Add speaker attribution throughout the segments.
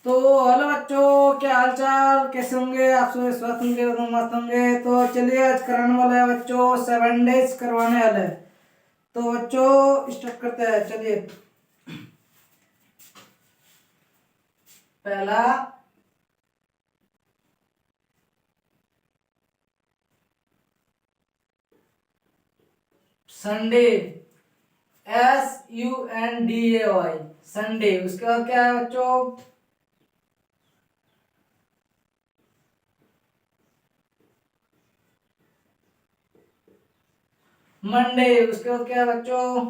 Speaker 1: तो हेलो बच्चों, क्या हाल चाल, कैसे होंगे आप? सब स्वस्थ होंगे, एकदम मस्त होंगे। तो चलिए आज कराने वाला है बच्चों 7 डेज करवाने वाले हैं। तो बच्चों स्टार्ट करते हैं। चलिए, पहला संडे, SUNDAY, संडे। उसके बाद क्या है बच्चों? मंडे। उसके बाद क्या है बच्चों?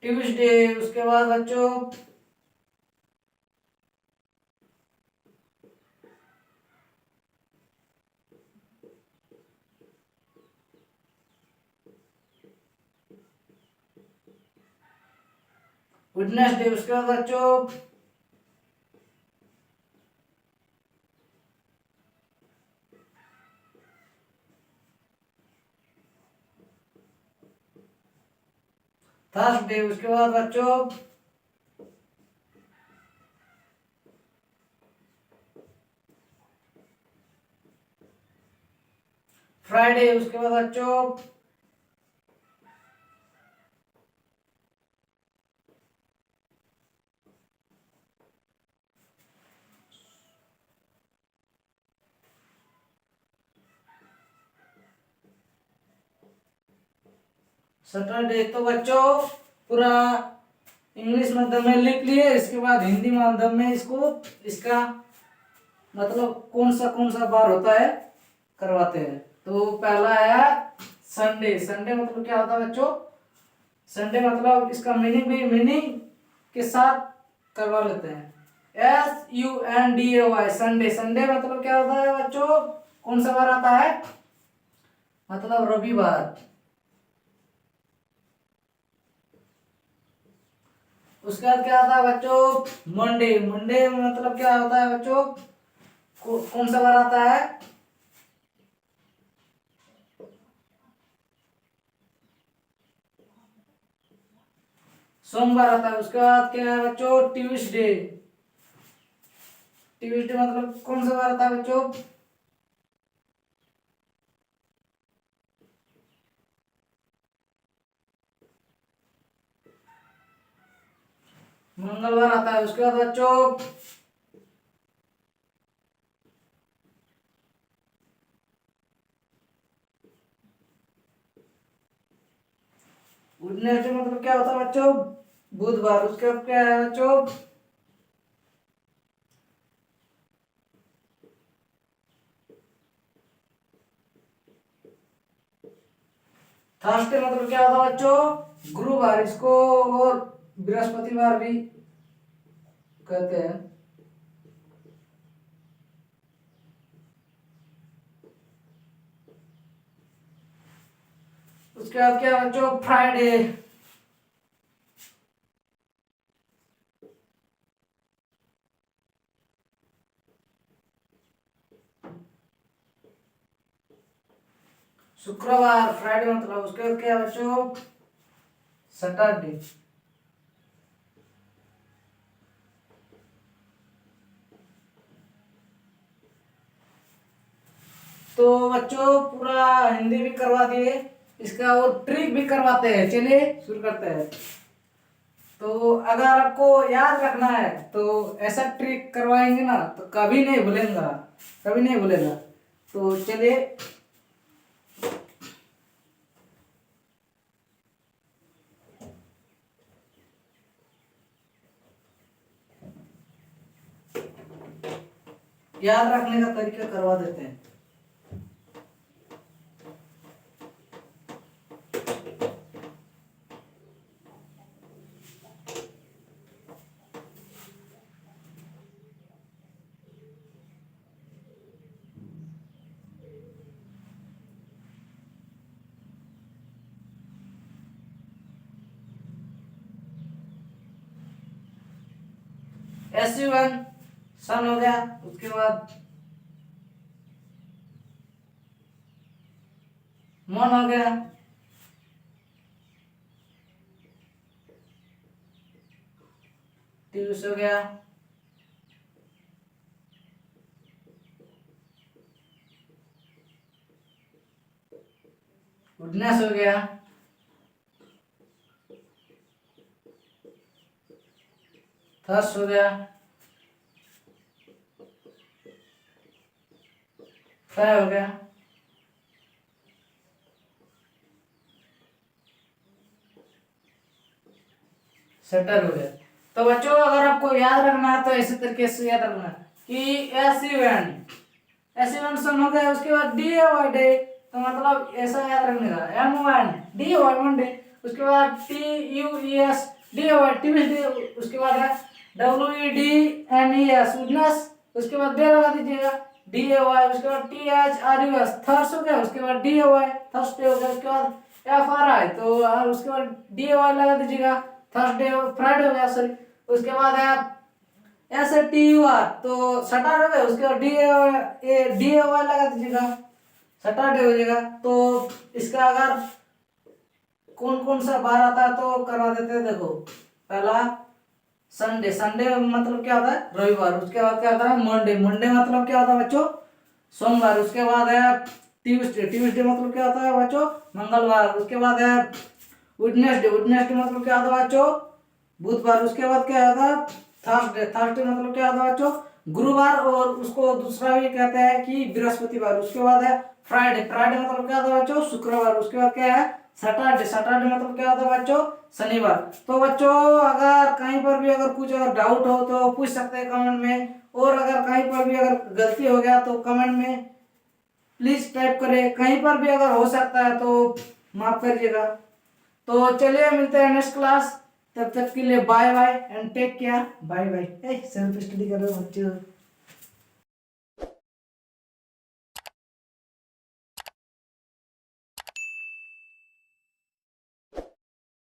Speaker 1: ट्यूसडे। उसके बाद बच्चों वेडनेसडे। उसके बाद बच्चों थर्सडे। उसके बाद बच्चों फ्राइडे। उसके बाद बच्चों सैटरडे। तो बच्चों पूरा इंग्लिश माध्यम में लिख लिए, इसके बाद हिंदी माध्यम में इसको इसका मतलब कौन सा बार होता है करवाते हैं। तो पहला है संडे। संडे मतलब क्या होता है बच्चों? संडे मतलब इसका मीनिंग भी मीनिंग के साथ करवा लेते हैं। SUNDAY, Sunday. संडे मतलब क्या होता है बच्चों? कौन सा बार आता है? मतलब रविवार। उसके बाद क्या आता है बच्चों? मंडे। मंडे मतलब क्या होता है बच्चों? कौन सा बार आता है? सोमवार आता है। उसके बाद क्या है बच्चों? ट्यूसडे। ट्यूसडे मतलब कौन सा बार आता है बच्चों? मंगलवार आता है। उसके बाद बच्चों वेडनेसडे मतलब क्या होता है बच्चों? बुधवार। उसके बाद क्या है बच्चों? थर्सडे मतलब क्या होता है बच्चों? गुरुवार। इसको और बृहस्पतिवार भी कहते हैं। उसके बाद क्या है बच्चों? फ्राइडे। शुक्रवार। फ्राइडे मतलब उसके बाद क्या है बच्चों? सैटरडे। तो बच्चों पूरा हिंदी भी करवा दिए, इसका और ट्रिक भी करवाते हैं। चलिए शुरू करते हैं। तो अगर आपको याद रखना है तो ऐसा ट्रिक करवाएंगे ना तो कभी नहीं भूलेगा, कभी नहीं भूलेगा। तो चलिए, याद रखने का तरीका करवा देते हैं। SUN सन हो गया। उसके बाद मन हो गया। ट्यूस हो गया, गुडनेस हो गया, थर्स्ट हो गया, फाइव हो गया, सेटर हो गया। तो बच्चों अगर आपको याद रखना है तो इसी तरीके से याद रखना कि एस इवेंट सन हो गया, उसके बाद डी ए वाई डे, तो मतलब ऐसा याद रखने का M one D A Y Monday, उसके बाद T U E S D A Y Tuesday, उसके बाद है W E D N E S witness, उसके बाद डे लगा दीजिएगा डी ए वाई, उसके बाद T H R U S Thurs हो गया, उसके बाद डी ए वाई थर्सडे हो गया, उसके बाद एफ आर आई, तो उसके बाद डी ए वाई लगा दीजिएगा, थर्सडे फ्राइडे हो गया सॉरी, उसके बाद है ऐसे टी यू आर तो सैटरडे हो गया, उसके बाद डी ए वाई लगा दीजिएगा, सैटरडे हो जाएगा। तो इसका अगर कौन कौन सा बार आता है तो करवा देते हैं। देखो पहला संडे, संडे मतलब क्या होता है रविवार, उसके बाद क्या होता है मंडे, मंडे मतलब क्या होता है बच्चों सोमवार, उसके बाद है ट्यूसडे, ट्यूसडे मतलब क्या होता है बच्चों मंगलवार, उसके बाद है वेडनेसडे, वेडनेसडे मतलब क्या होता है बच्चों बुधवार, उसके बाद क्या होता है थर्सडे, थर्सडे मतलब क्या होता है बच्चों गुरुवार, और उसको दूसरा भी कहते हैं कि बृहस्पतिवार, उसके बाद है फ्राइडे, फ्राइडे मतलब क्या होता है बच्चों शुक्रवार, उसके बाद क्या है सैटरडे, सैटरडे मतलब क्या होता है बच्चों शनिवार। तो बच्चों अगर कहीं पर भी अगर कुछ अगर डाउट हो तो पूछ सकते हैं कमेंट में, और अगर कहीं पर भी अगर गलती हो गया तो कमेंट में प्लीज टाइप करें, कहीं पर भी अगर हो सकता है तो माफ करिएगा। तो चलिए मिलते हैं नेक्स्ट क्लास, तब तक के लिए bye bye and take care, bye bye. Self study करो बच्चों।